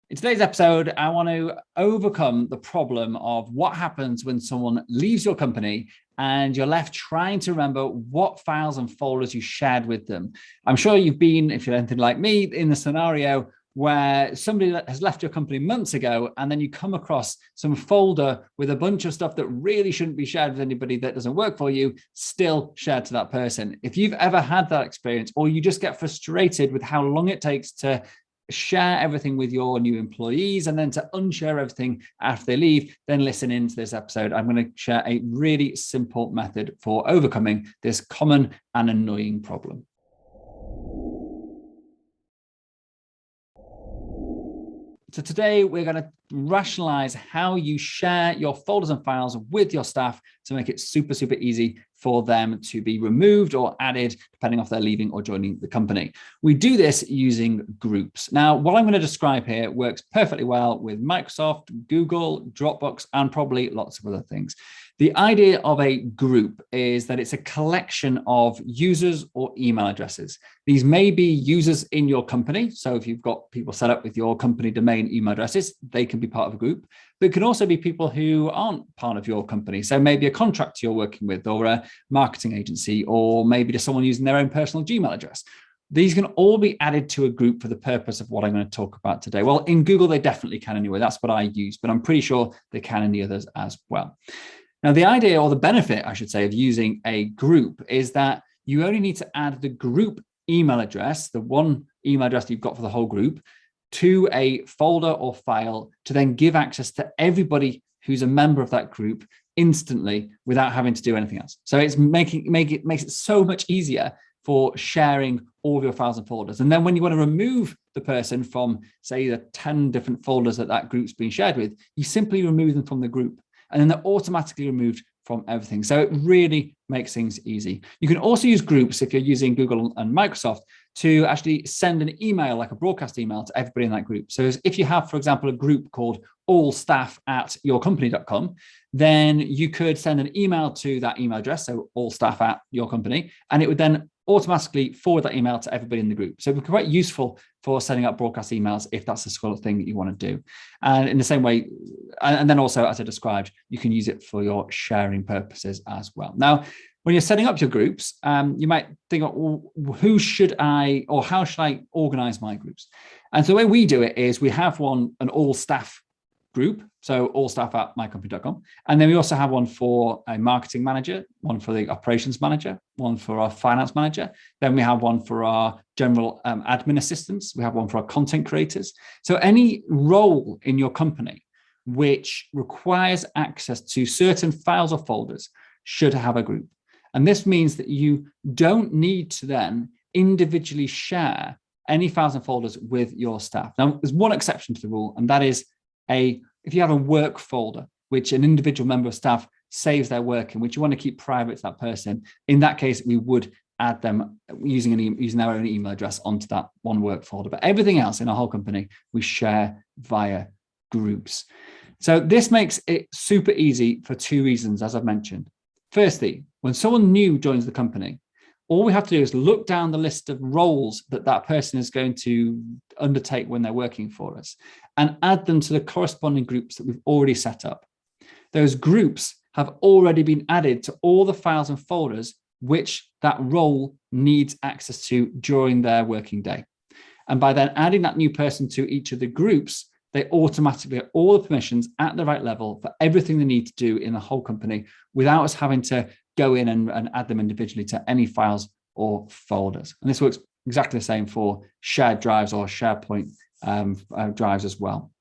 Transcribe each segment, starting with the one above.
In today's episode, I want to overcome the problem of what happens when someone leaves your company and you're left trying to remember what files and folders you shared with them. I'm sure you've been, if you're anything like me, in the scenario where somebody has left your company months ago and then you come across some folder with a bunch of stuff that really shouldn't be shared with anybody that doesn't work for you, still shared to that person. If you've ever had that experience, or you just get frustrated with how long it takes to share everything with your new employees and then to unshare everything after they leave, then listen into this episode. I'm going to share a really simple method for overcoming this common and annoying problem. So today we're going to rationalize how you share your folders and files with your staff to make it super, super easy for them to be removed or added, depending on if they're leaving or joining the company. We do this using groups. Now, what I'm going to describe here works perfectly well with Microsoft, Google, Dropbox, and probably lots of other things. The idea of a group is that it's a collection of users or email addresses. These may be users in your company. So if you've got people set up with your company domain email addresses, they can be part of a group. But it can also be people who aren't part of your company. So maybe a contractor you're working with, or a marketing agency, or maybe just someone using their own personal Gmail address. These can all be added to a group for the purpose of what I'm going to talk about today. Well, in Google, they definitely can anyway. That's what I use, but I'm pretty sure they can in the others as well. Now, the idea, or the benefit, I should say, of using a group is that you only need to add the group email address, the one email address that you've got for the whole group, to a folder or file to then give access to everybody who's a member of that group instantly without having to do anything else. So it makes it so much easier for sharing all of your files and folders. And then when you want to remove the person from, say, the 10 different folders that group's been shared with, you simply remove them from the group. And then they're automatically removed from everything. So it really makes things easy. You can also use groups if you're using Google and Microsoft to actually send an email, like a broadcast email, to everybody in that group. So if you have, for example, a group called allstaff@yourcompany.com, then you could send an email to that email address, so allstaff@yourcompany, and it would then automatically forward that email to everybody in the group. So it would be quite useful for sending out broadcast emails if that's the sort of thing that you want to do. And in the same way, and then also, as I described, you can use it for your sharing purposes as well. Now, when you're setting up your groups, you might think, well, who should I, or how should I organize my groups? And so the way we do it is we have an all staff group, so allstaff@mycompany.com. And then we also have one for a marketing manager, one for the operations manager, one for our finance manager. Then we have one for our general admin assistants. We have one for our content creators. So any role in your company which requires access to certain files or folders should have a group. And this means that you don't need to then individually share any files and folders with your staff. Now, there's one exception to the rule, and that is if you have a work folder, which an individual member of staff saves their work in, which you want to keep private to that person, in that case, we would add them using their own email address onto that one work folder. But everything else in our whole company, we share via groups. So this makes it super easy for two reasons, as I've mentioned. Firstly, when someone new joins the company, all we have to do is look down the list of roles that person is going to undertake when they're working for us and add them to the corresponding groups that we've already set up. Those groups have already been added to all the files and folders which that role needs access to during their working day. And by then adding that new person to each of the groups, they automatically get all the permissions at the right level for everything they need to do in the whole company without us having to go in and add them individually to any files or folders. And this works exactly the same for shared drives or SharePoint drives as well.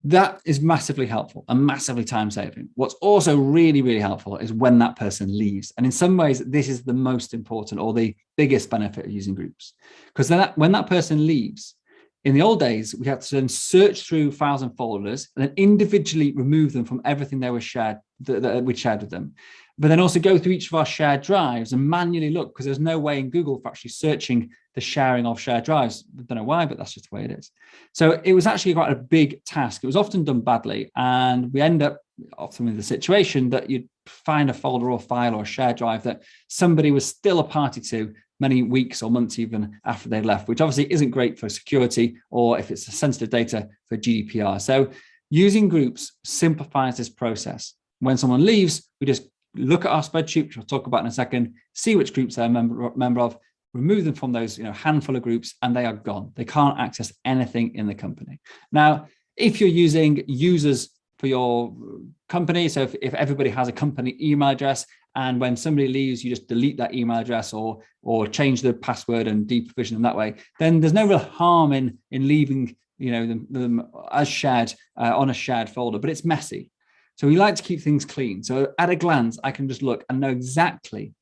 That is massively helpful and massively time-saving. What's also really, really helpful is when that person leaves. And in some ways, this is the most important or the biggest benefit of using groups. Because then when that person leaves, in the old days, we had to then search through files and folders and then individually remove them from everything they were shared, that we'd shared with them. But then also go through each of our shared drives and manually look, because there's no way in Google for actually searching the sharing of shared drives. I don't know why, but that's just the way it is. So it was actually quite a big task. It was often done badly. And we end up often with the situation that you'd find a folder or file or a shared drive that somebody was still a party to many weeks or months even after they left, which obviously isn't great for security or if it's sensitive data for GDPR. So using groups simplifies this process. When someone leaves, we just look at our spreadsheet, which we'll talk about in a second, see which groups they're a member of, remove them from those handful of groups, and they are gone. They can't access anything in the company. Now, if you're using users for your company, so if everybody has a company email address, and when somebody leaves, you just delete that email address or change the password and deprovision them that way, then there's no real harm in leaving them as shared on a shared folder, but it's messy. So we like to keep things clean. So at a glance, I can just look and know exactly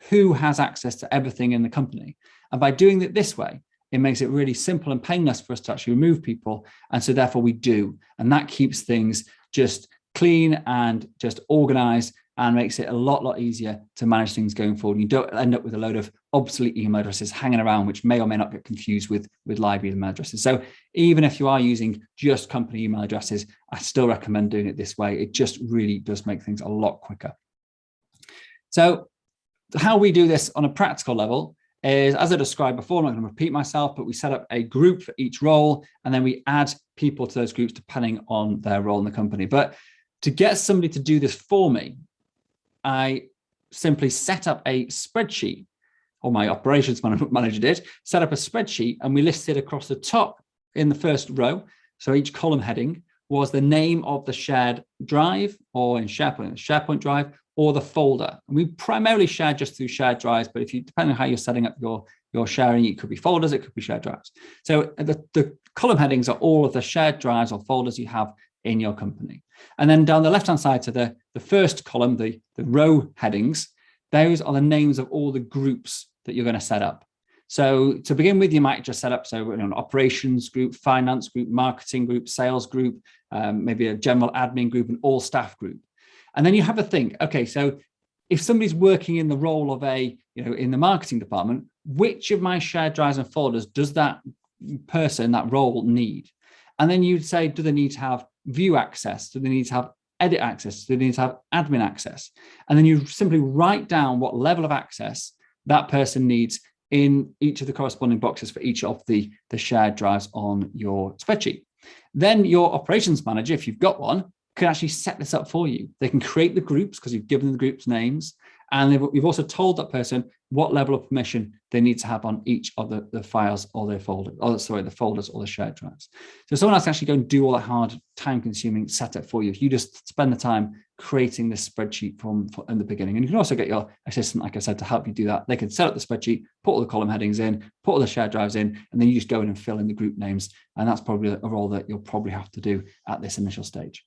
who has access to everything in the company. And by doing it this way, it makes it really simple and painless for us to actually remove people. And so therefore we do. And that keeps things just clean and just organized and makes it a lot easier to manage things going forward. You don't end up with a load of obsolete email addresses hanging around, which may or may not get confused with live email addresses. So even if you are using just company email addresses, I still recommend doing it this way. It just really does make things a lot quicker. So how we do this on a practical level is, as I described before, I'm not going to repeat myself, but we set up a group for each role, and then we add people to those groups depending on their role in the company. But to get somebody to do this for me, I simply set up a spreadsheet, or my operations manager did, set up a spreadsheet, and we listed across the top in the first row. So each column heading was the name of the shared drive, or in SharePoint drive, or the folder. And we primarily share just through shared drives, but depending on how you're setting up your sharing, it could be folders, it could be shared drives. So the column headings are all of the shared drives or folders you have in your company. And then down the left-hand side to the first column, the row headings, those are the names of all the groups that you're going to set up. So to begin with, you might just set up, an operations group, finance group, marketing group, sales group, maybe a general admin group, and all staff group. And then you have a think, okay, so if somebody's working in the role of in the marketing department, which of my shared drives and folders does that person, that role need? And then you'd say, do they need to have view access? Do they need to have edit access? Do they need to have admin access? And then you simply write down what level of access that person needs in each of the corresponding boxes for each of the shared drives on your spreadsheet. Then your operations manager, if you've got one, can actually set this up for you. They can create the groups because you've given them the groups names, and you've also told that person what level of permission they need to have on each of the files or their folder, the folders or the shared drives. So someone else can actually go and do all that hard, time-consuming setup for you. If you just spend the time creating this spreadsheet from in the beginning. And you can also get your assistant, like I said, to help you do that. They can set up the spreadsheet, put all the column headings in, put all the shared drives in, and then you just go in and fill in the group names. And that's probably a role that you'll probably have to do at this initial stage.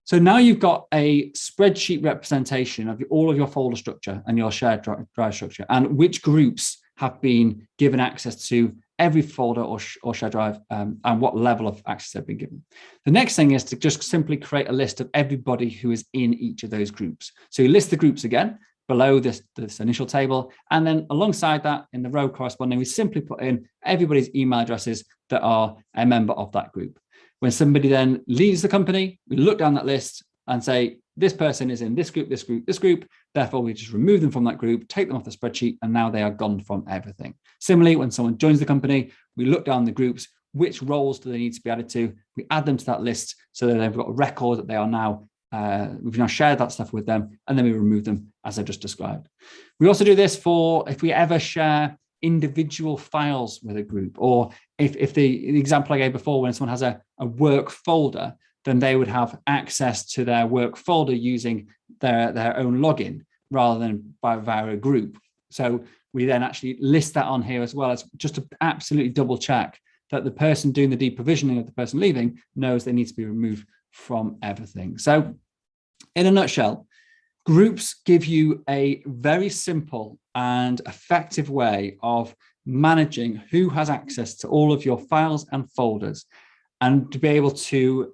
So now you've got a spreadsheet representation of all of your folder structure and your shared drive structure, and which groups have been given access to every folder or shared drive, and what level of access they've been given. The next thing is to just simply create a list of everybody who is in each of those groups. So you list the groups again below this initial table, and then alongside that, in the row corresponding, we simply put in everybody's email addresses that are a member of that group. When somebody then leaves the company, we look down that list and say, this person is in this group, this group, this group. Therefore, we just remove them from that group, take them off the spreadsheet, and now they are gone from everything. Similarly, when someone joins the company, we look down the groups, which roles do they need to be added to? We add them to that list so that they've got a record that they are now, we've now shared that stuff with them, and then we remove them as I just described. We also do this for if we ever share individual files with a group, or if the example I gave before, when someone has a work folder, then they would have access to their work folder using their own login rather than via a group. So we then actually list that on here as well, as just to absolutely double check that the person doing the deprovisioning of the person leaving knows they need to be removed from everything. So in a nutshell, groups give you a very simple and effective way of managing who has access to all of your files and folders, and to be able to,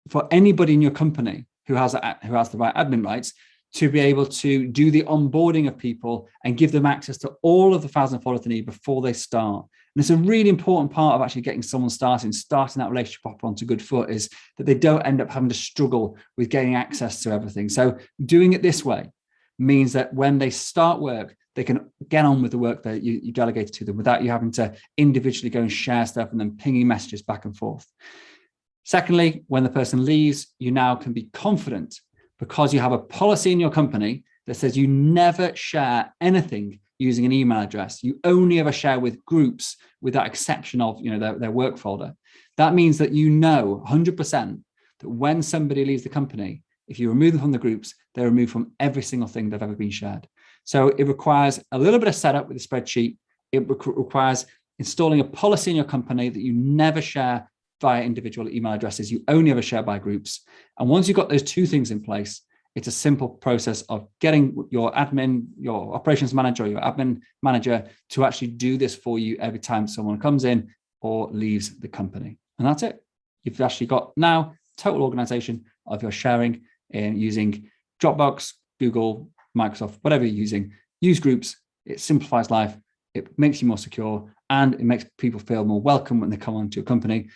for anybody in your company who has the right admin rights, to be able to do the onboarding of people and give them access to all of the files and folders they need before they start. And it's a really important part of actually getting someone starting that relationship up onto good foot, is that they don't end up having to struggle with getting access to everything. So doing it this way means that when they start work, they can get on with the work that you delegated to them without you having to individually go and share stuff and then pinging messages back and forth. Secondly, when the person leaves, you now can be confident because you have a policy in your company that says you never share anything using an email address. You only ever share with groups, with that exception of their work folder. That means that 100% that when somebody leaves the company, if you remove them from the groups, they're removed from every single thing they've ever been shared. So it requires a little bit of setup with a spreadsheet. It requires installing a policy in your company that you never share via individual email addresses. You only ever share by groups. And once you've got those two things in place, it's a simple process of getting your admin, your operations manager, or your admin manager to actually do this for you every time someone comes in or leaves the company. And that's it. You've actually got now total organization of your sharing and using Dropbox, Google, Microsoft, whatever you're using. Use groups. It simplifies life. It makes you more secure, and it makes people feel more welcome when they come into your company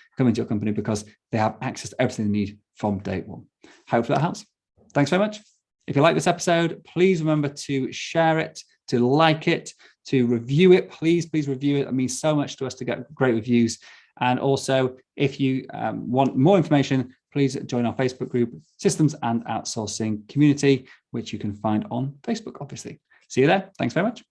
because they have access to everything they need from day one. Hopefully that helps. Thanks very much. If you like this episode, please remember to share it, to like it, to review it. Please review it. It means so much to us to get great reviews. And also, if you want more information, please join our Facebook group, Systems and Outsourcing Community, which you can find on Facebook, obviously. See you there. Thanks very much.